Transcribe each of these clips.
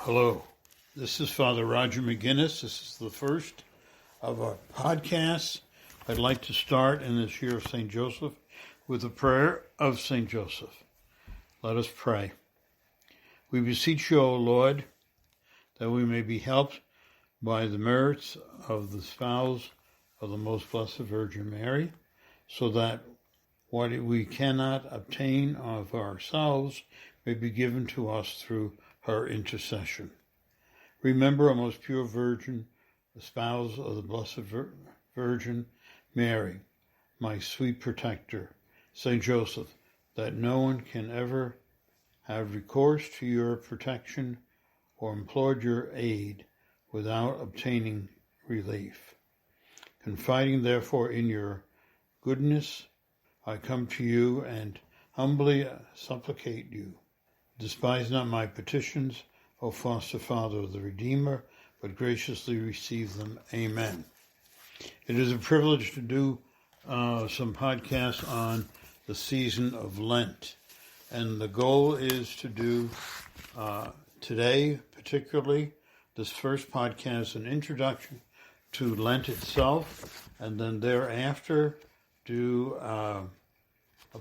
Hello, this is Father Roger McGinnis. This is the first of our podcasts. I'd like to start in this year of St. Joseph with a prayer of St. Joseph. Let us pray. We beseech you, O Lord, that we may be helped by the merits of the spouse of the Most Blessed Virgin Mary, so that what we cannot obtain of ourselves may be given to us through her intercession. Remember, O most pure Virgin, the spouse of the Blessed Virgin Mary, my sweet protector, St. Joseph, that no one can ever have recourse to your protection or implored your aid without obtaining relief. Confiding therefore in your goodness, I come to you and humbly supplicate you. Despise not my petitions, O foster Father of the Redeemer, but graciously receive them. Amen. It is a privilege to do some podcasts on the season of Lent. And the goal is to do today, particularly, this first podcast, an introduction to Lent itself, and then thereafter do a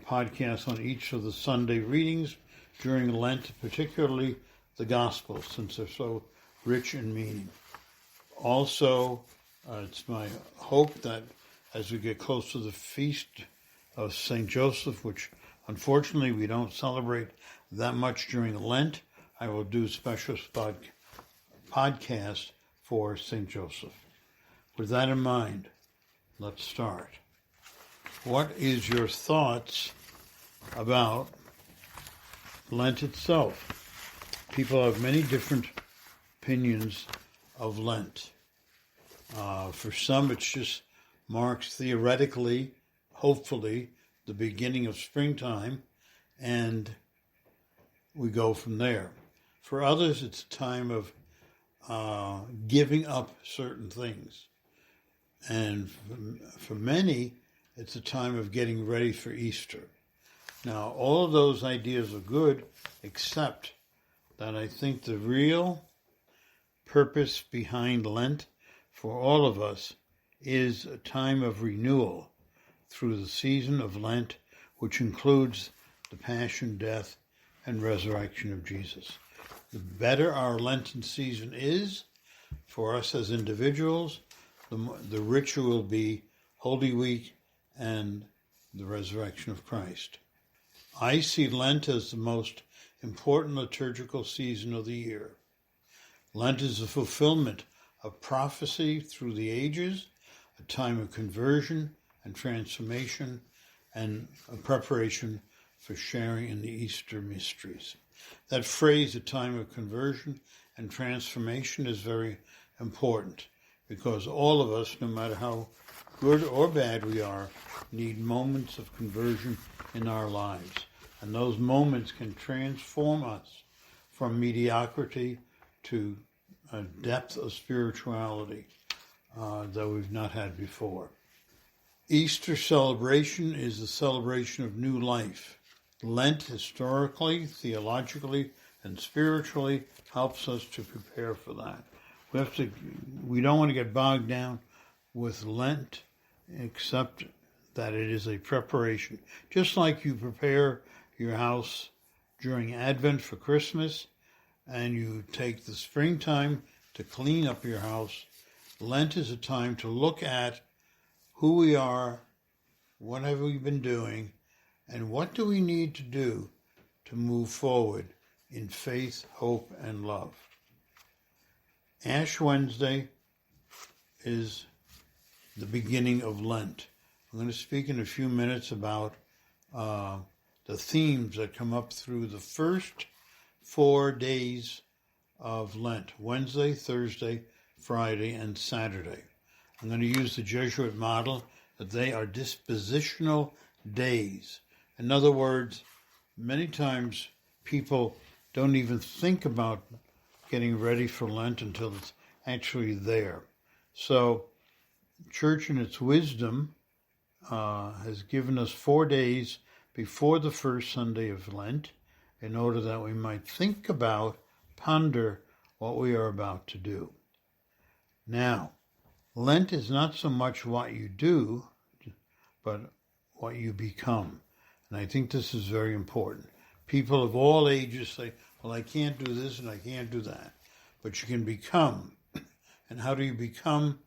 podcast on each of the Sunday readings during Lent, particularly the Gospels, since they're so rich in meaning. Also, it's my hope that as we get close to the feast of St. Joseph, which unfortunately we don't celebrate that much during Lent, I will do special podcast for St. Joseph. With that in mind, let's start. What is your thoughts about Lent itself? People have many different opinions of Lent. For some, it just marks theoretically, hopefully, the beginning of springtime, and we go from there. For others, it's a time of giving up certain things. And for many, it's a time of getting ready for Easter. Now, all of those ideas are good, except that I think the real purpose behind Lent for all of us is a time of renewal through the season of Lent, which includes the passion, death, and resurrection of Jesus. The better our Lenten season is for us as individuals, the richer will be Holy Week and the resurrection of Christ. I see Lent as the most important liturgical season of the year. Lent is the fulfillment of prophecy through the ages, a time of conversion and transformation, and a preparation for sharing in the Easter mysteries. That phrase, a time of conversion and transformation, is very important because all of us, no matter how good or bad we are, need moments of conversion in our lives. And those moments can transform us from mediocrity to a depth of spirituality that we've not had before. Easter celebration is the celebration of new life. Lent, historically, theologically, and spiritually, helps us to prepare for that. We don't want to get bogged down with Lent, except that it is a preparation. Just like you prepare your house during Advent for Christmas, and you take the springtime to clean up your house, Lent is a time to look at who we are, what have we been doing, and what do we need to do to move forward in faith, hope, and love. Ash Wednesday is the beginning of Lent. I'm going to speak in a few minutes about the themes that come up through the first 4 days of Lent: Wednesday, Thursday, Friday, and Saturday. I'm going to use the Jesuit model that they are dispositional days. In other words, many times people don't even think about getting ready for Lent until it's actually there. So, Church in its wisdom has given us 4 days before the first Sunday of Lent in order that we might think about, ponder what we are about to do. Now, Lent is not so much what you do, but what you become. And I think this is very important. People of all ages say, well, I can't do this and I can't do that. But you can become. And how do you become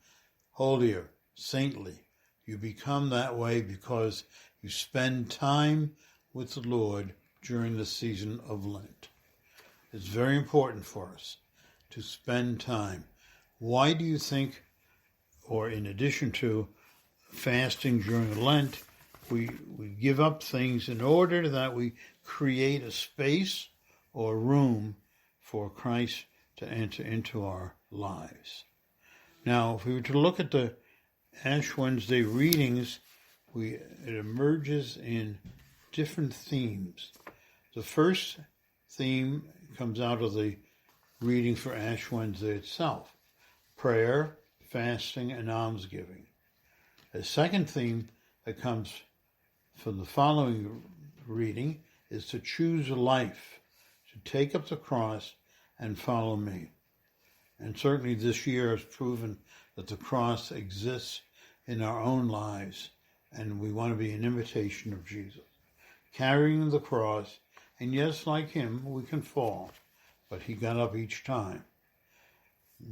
holier, saintly? You become that way because you spend time with the Lord during the season of Lent. It's very important for us to spend time. Why do you think, or in addition to fasting during Lent, we give up things in order that we create a space or room for Christ to enter into our lives? Now, if we were to look at the Ash Wednesday readings, it emerges in different themes. The first theme comes out of the reading for Ash Wednesday itself: prayer, fasting, and almsgiving. A second theme that comes from the following reading is to choose a life, to take up the cross and follow me. And certainly this year has proven that the cross exists in our own lives, and we want to be an imitation of Jesus, carrying the cross. And yes, like him, we can fall, but he got up each time.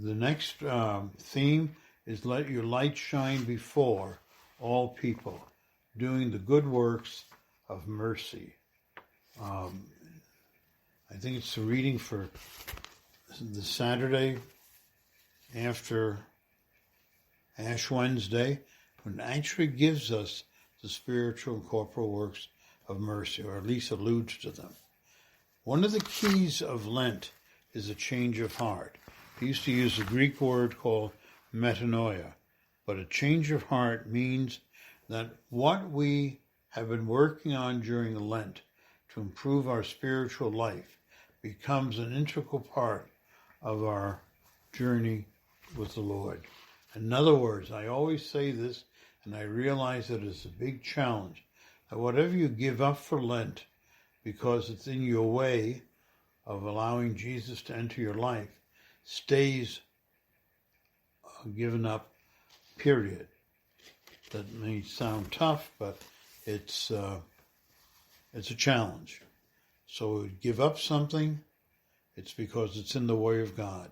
The next theme is let your light shine before all people, doing the good works of mercy. I think it's the reading for the Saturday after Ash Wednesday, when it actually gives us the spiritual and corporal works of mercy, or at least alludes to them. One of the keys of Lent is a change of heart. He used to use a Greek word called metanoia, but a change of heart means that what we have been working on during Lent to improve our spiritual life becomes an integral part of our journey with the Lord. In other words, I always say this, and I realize that it's a big challenge, that whatever you give up for Lent, because it's in your way of allowing Jesus to enter your life, stays given up, period. That may sound tough, but it's a challenge. So we give up something, it's because it's in the way of God.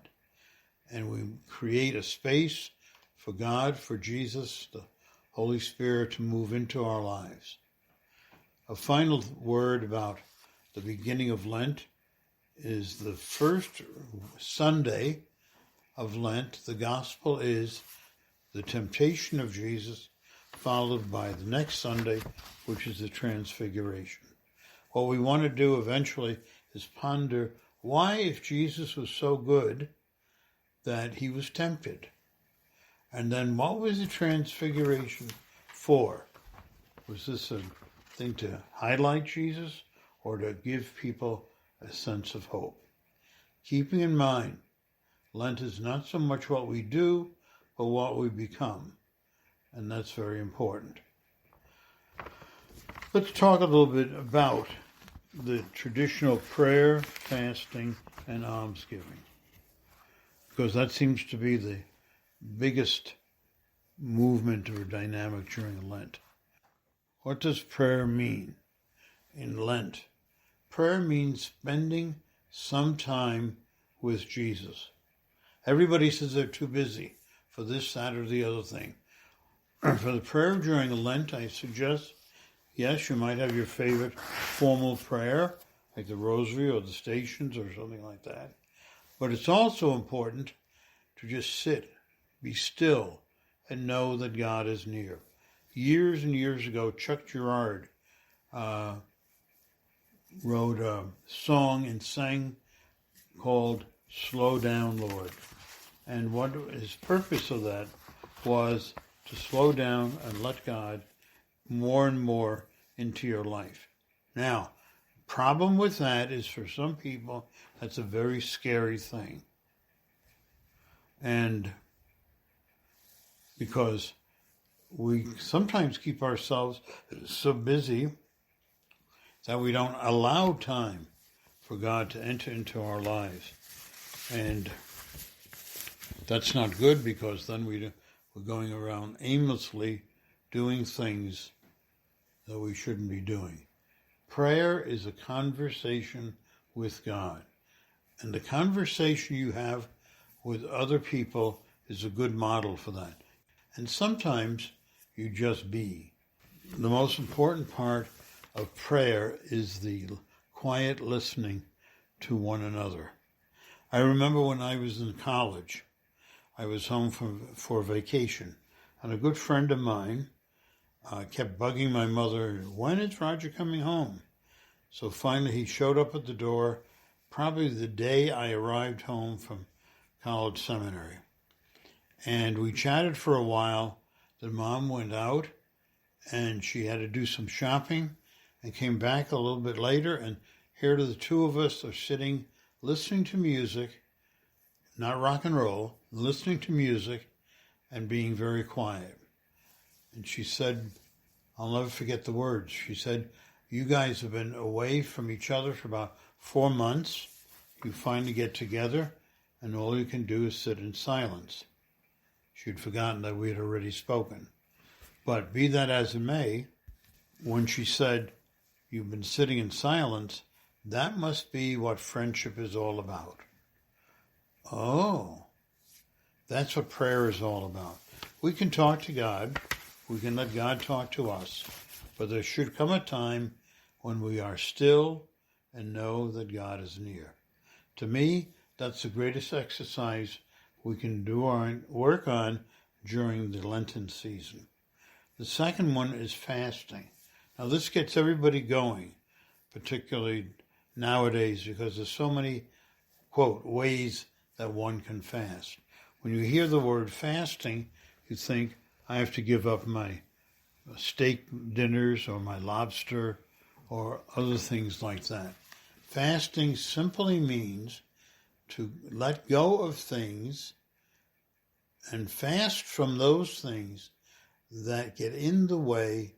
And we create a space for God, for Jesus, the Holy Spirit to move into our lives. A final word about the beginning of Lent is the first Sunday of Lent. The gospel is the temptation of Jesus, followed by the next Sunday, which is the Transfiguration. What we want to do eventually is ponder why, if Jesus was so good, that he was tempted. And then what was the Transfiguration for? Was this a thing to highlight Jesus or to give people a sense of hope? Keeping in mind, Lent is not so much what we do, but what we become. And that's very important. Let's talk a little bit about the traditional prayer, fasting, and almsgiving, because that seems to be the biggest movement or dynamic during Lent. What does prayer mean in Lent? Prayer means spending some time with Jesus. Everybody says they're too busy for this, that, or the other thing. For the prayer during Lent, I suggest, yes, you might have your favorite formal prayer, like the Rosary or the Stations or something like that. But it's also important to just sit, be still, and know that God is near. Years and years ago, Chuck Girard wrote a song and sang called Slow Down, Lord. And what his purpose of that was to slow down and let God more and more into your life. Now, problem with that is for some people, that's a very scary thing. And because we sometimes keep ourselves so busy that we don't allow time for God to enter into our lives. And that's not good, because then we're going around aimlessly doing things that we shouldn't be doing. Prayer is a conversation with God. And the conversation you have with other people is a good model for that. And sometimes you just be. The most important part of prayer is the quiet listening to one another. I remember when I was in college, I was home for vacation, and a good friend of mine kept bugging my mother, when is Roger coming home? So finally he showed up at the door, probably the day I arrived home from college seminary. And we chatted for a while. Then Mom went out, and she had to do some shopping, and came back a little bit later, and here the two of us are sitting, listening to music, not rock and roll, listening to music, and being very quiet. And she said, I'll never forget the words. She said, you guys have been away from each other for about 4 months. You finally get together, and all you can do is sit in silence. She'd forgotten that we had already spoken. But be that as it may, when she said, you've been sitting in silence, that must be what friendship is all about. Oh, that's what prayer is all about. We can talk to God. We can let God talk to us. But there should come a time when we are still and know that God is near. To me, that's the greatest exercise we can do our work on during the Lenten season. The second one is fasting. Now this gets everybody going, particularly nowadays, because there's so many, quote, ways that one can fast. When you hear the word fasting, you think, I have to give up my steak dinners or my lobster or other things like that. Fasting simply means to let go of things and fast from those things that get in the way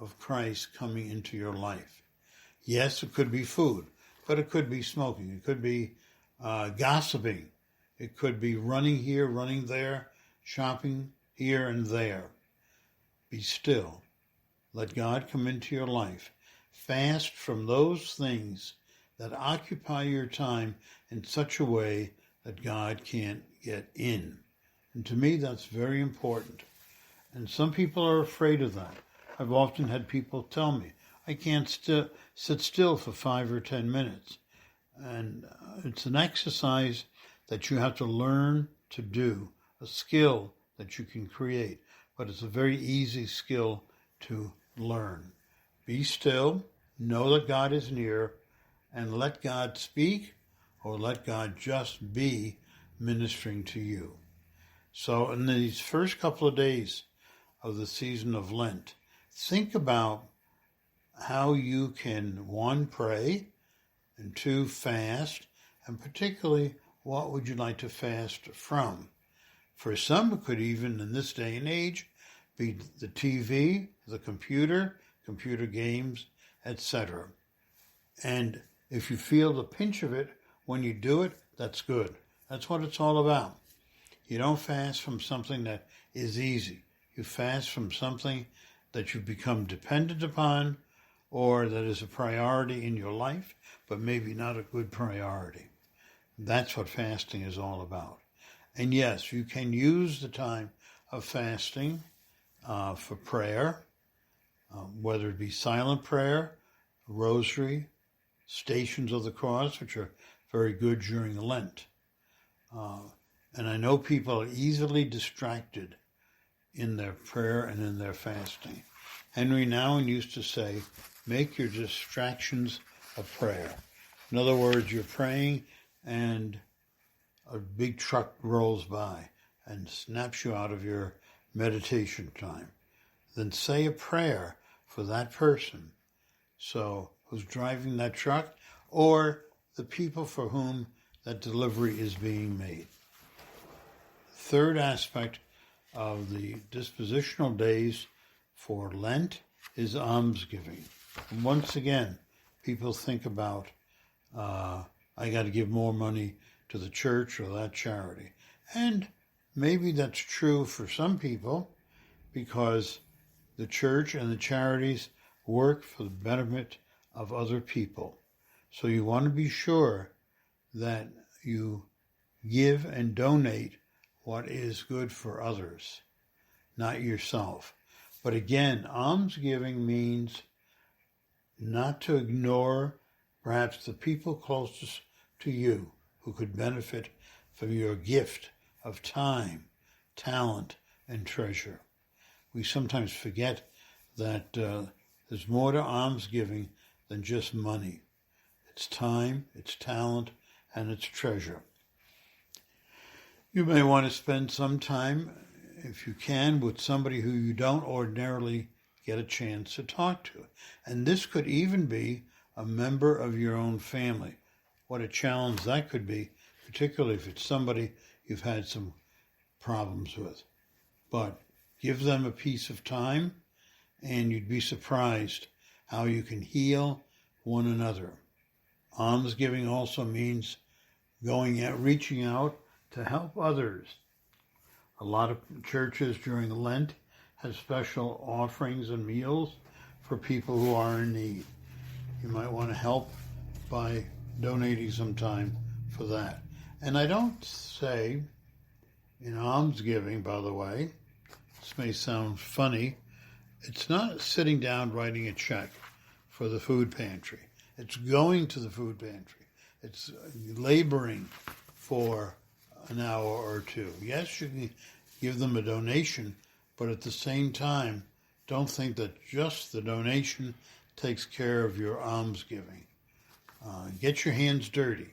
of Christ coming into your life. Yes, it could be food, but it could be smoking. It could be gossiping. It could be running here, running there, shopping here and there. Be still. Let God come into your life. Fast from those things that occupy your time in such a way that God can't get in. And to me, that's very important. And some people are afraid of that. I've often had people tell me, I can't sit still for 5 or 10 minutes. And it's an exercise that you have to learn to do, a skill that you can create. But it's a very easy skill to learn. Be still, know that God is near, and let God speak, or let God just be ministering to you. So in these first couple of days of the season of Lent, think about how you can, 1, pray, and 2, fast, and particularly, what would you like to fast from? For some, it could even, in this day and age, be the TV, the computer games, etc. And if you feel the pinch of it when you do it, that's good. That's what it's all about. You don't fast from something that is easy. You fast from something that you've become dependent upon, or that is a priority in your life, but maybe not a good priority. That's what fasting is all about. And yes, you can use the time of fasting for prayer, whether it be silent prayer, rosary, stations of the cross, which are very good during Lent. And I know people are easily distracted in their prayer and in their fasting. Henry Nouwen used to say, make your distractions a prayer. In other words, you're praying and a big truck rolls by and snaps you out of your meditation time. Then say a prayer for that person, so who's driving that truck, or the people for whom that delivery is being made. Third aspect of the dispositional days for Lent is almsgiving. And once again, people think about, I got to give more money to the church or that charity. And maybe that's true for some people because the church and the charities work for the betterment of other people. So you want to be sure that you give and donate what is good for others, not yourself. But again, almsgiving means not to ignore perhaps the people closest to you who could benefit from your gift of time, talent, and treasure. We sometimes forget that there's more to almsgiving than just money. It's time, it's talent, and it's treasure. You may want to spend some time, if you can, with somebody who you don't ordinarily get a chance to talk to. And this could even be a member of your own family. What a challenge that could be, particularly if it's somebody you've had some problems with. But give them a piece of time, and you'd be surprised how you can heal one another. Almsgiving also means going out, reaching out to help others. A lot of churches during Lent have special offerings and meals for people who are in need. You might want to help by donating some time for that. And I don't say in almsgiving, by the way, this may sound funny, it's not sitting down writing a check for the food pantry. It's going to the food pantry. It's laboring for an hour or two. Yes, you can give them a donation, but at the same time, don't think that just the donation takes care of your almsgiving. Get your hands dirty.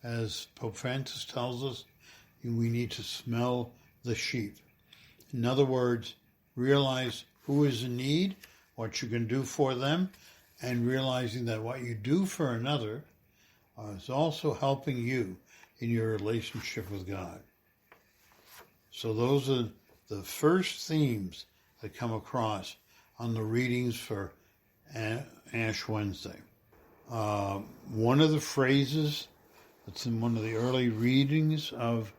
As Pope Francis tells us, we need to smell the sheep. In other words, realize who is in need, what you can do for them, and realizing that what you do for another is also helping you in your relationship with God. So those are the first themes that come across on the readings for Ash Wednesday. One of the phrases that's in one of the early readings of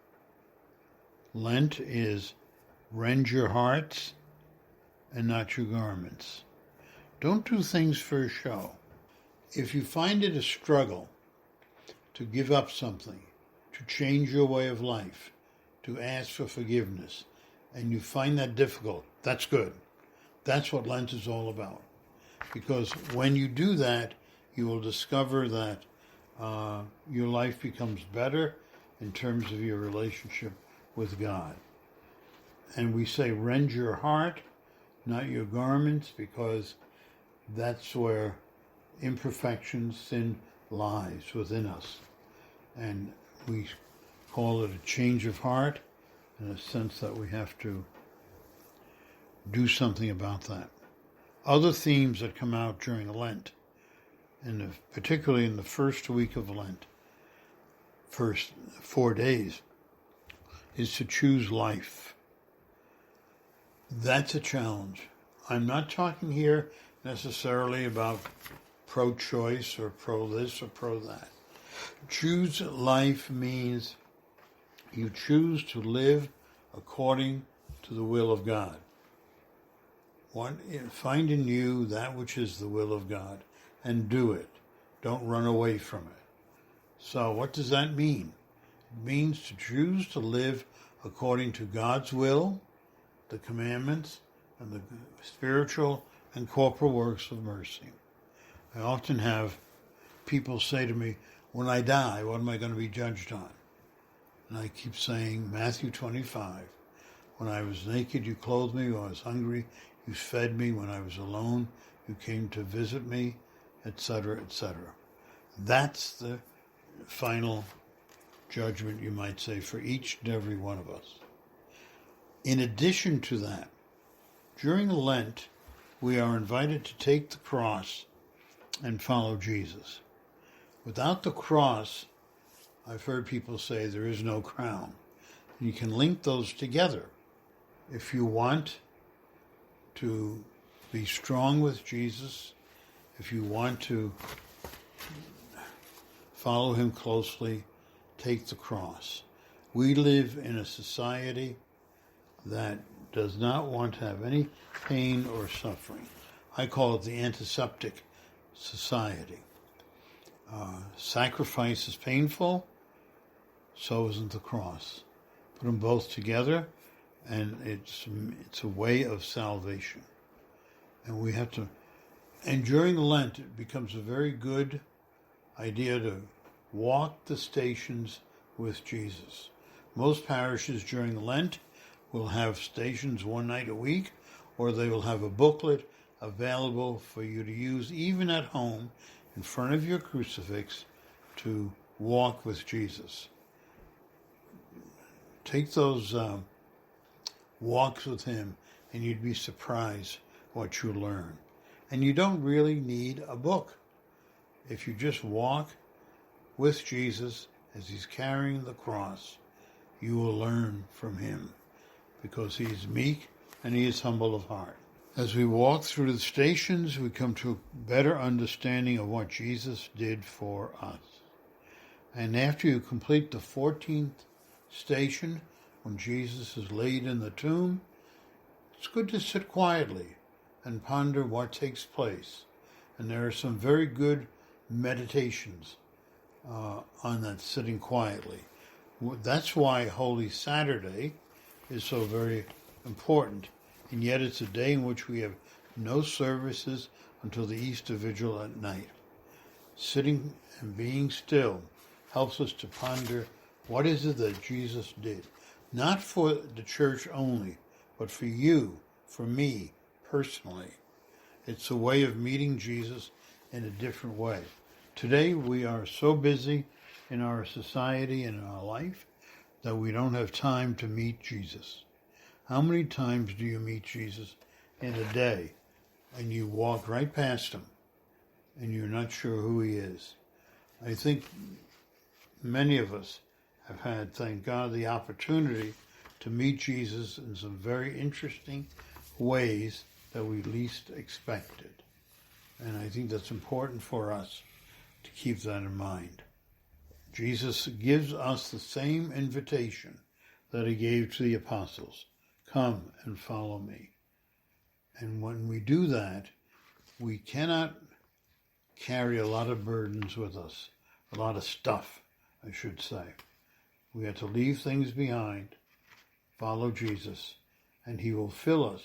Lent is, "Rend your hearts and not your garments." Don't do things for a show. If you find it a struggle to give up something, to change your way of life, to ask for forgiveness, and you find that difficult, that's good. That's what Lent is all about. Because when you do that, you will discover that your life becomes better in terms of your relationship with God. And we say, rend your heart, not your garments, because that's where imperfection, sin lies within us. And we call it a change of heart in a sense that we have to do something about that. Other themes that come out during Lent, particularly in the first week of Lent, first 4 days, is to choose life. That's a challenge. I'm not talking here necessarily about pro-choice or pro-this or pro-that. Choose life means you choose to live according to the will of God. Find in you that which is the will of God and do it. Don't run away from it. So what does that mean? It means to choose to live according to God's will, the commandments, and the spiritual and corporal works of mercy. I often have people say to me, when I die, what am I going to be judged on? And I keep saying, Matthew 25, when I was naked, you clothed me. When I was hungry, you fed me. When I was alone, you came to visit me, etc., etc. That's the final judgment, you might say, for each and every one of us. In addition to that, during Lent, we are invited to take the cross and follow Jesus. Without the cross, I've heard people say there is no crown. You can link those together. If you want to be strong with Jesus, if you want to follow him closely, take the cross. We live in a society that does not want to have any pain or suffering. I call it the antiseptic society. Sacrifice is painful, so isn't the cross. Put them both together, and it's a way of salvation. And we have to, and during Lent, it becomes a very good idea to walk the stations with Jesus. Most parishes during Lent will have stations one night a week, or they will have a booklet available for you to use even at home in front of your crucifix to walk with Jesus. Take those walks with him, and you'd be surprised what you learn. And you don't really need a book. If you just walk with Jesus as he's carrying the cross, you will learn from him, because he is meek and he is humble of heart. As we walk through the stations, we come to a better understanding of what Jesus did for us. And after you complete the 14th station, when Jesus is laid in the tomb, it's good to sit quietly and ponder what takes place. And there are some very good meditations on that sitting quietly. That's why Holy Saturday is so very important. And yet it's a day in which we have no services until the Easter Vigil at night. Sitting and being still helps us to ponder what is it that Jesus did. Not for the church only, but for you, for me, personally. It's a way of meeting Jesus in a different way. Today we are so busy in our society and in our life that we don't have time to meet Jesus. How many times do you meet Jesus in a day and you walk right past him and you're not sure who he is? I think many of us have had, thank God, the opportunity to meet Jesus in some very interesting ways that we least expected. And I think that's important for us to keep that in mind. Jesus gives us the same invitation that he gave to the apostles. Come and follow me. And when we do that, we cannot carry a lot of burdens with us, a lot of stuff, I should say. We have to leave things behind, follow Jesus, and he will fill us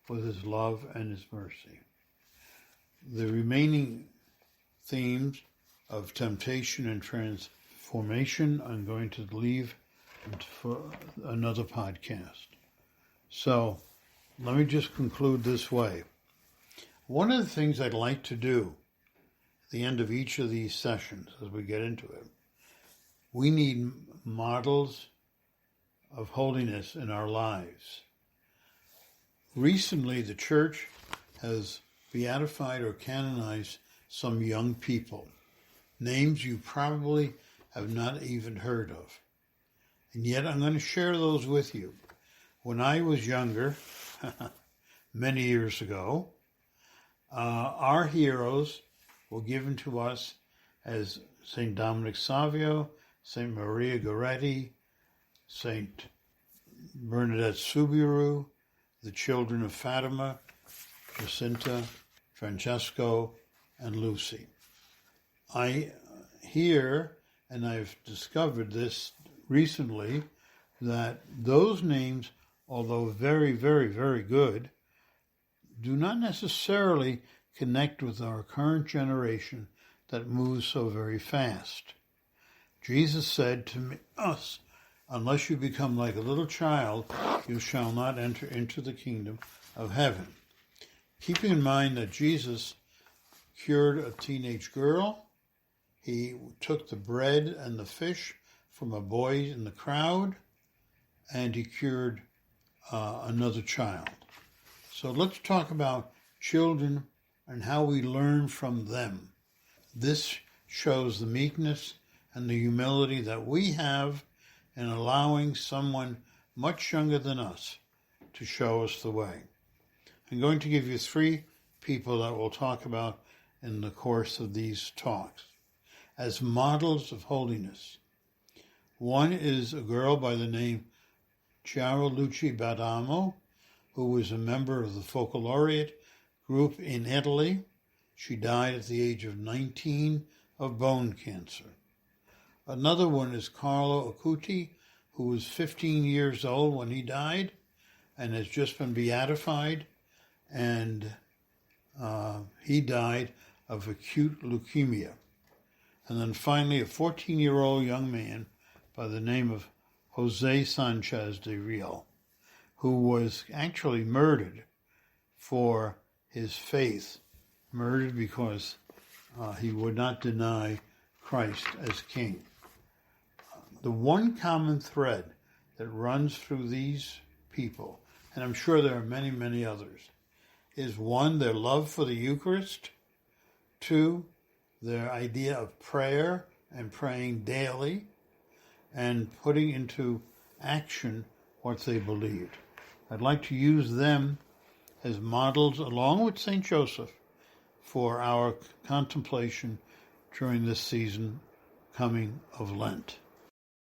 with his love and his mercy. The remaining themes of temptation and transformation I'm going to leave for another podcast. So let me just conclude this way. One of the things I'd like to do at the end of each of these sessions, as we get into it, we need models of holiness in our lives. Recently, the church has beatified or canonized some young people, names you probably have not even heard of. And yet I'm going to share those with you. When I was younger, many years ago, our heroes were given to us as St. Dominic Savio, St. Maria Goretti, St. Bernadette Subiru, the children of Fatima, Jacinta, Francesco, and Lucy. I hear, and I've discovered this recently, that those names, although very, very, very good, do not necessarily connect with our current generation that moves so very fast. Jesus said to us, unless you become like a little child, you shall not enter into the kingdom of heaven. Keeping in mind that Jesus cured a teenage girl, he took the bread and the fish from a boy in the crowd, and he cured another child. So let's talk about children and how we learn from them. This shows the meekness and the humility that we have in allowing someone much younger than us to show us the way. I'm going to give you 3 people that we'll talk about in the course of these talks as models of holiness. One is a girl by the name Chiaraluce Badamo, who was a member of the Focolaureate group in Italy. She died at the age of 19 of bone cancer. Another one is Carlo Acuti, who was 15 years old when he died and has just been beatified, and he died of acute leukemia. And then finally, a 14-year-old young man by the name of Jose Sanchez de Real, who was actually murdered for his faith, murdered because he would not deny Christ as king. The one common thread that runs through these people, and I'm sure there are many, many others, is one, their love for the Eucharist, two, their idea of prayer and praying daily, and putting into action what they believed. I'd like to use them as models, along with St. Joseph, for our contemplation during this season coming of Lent.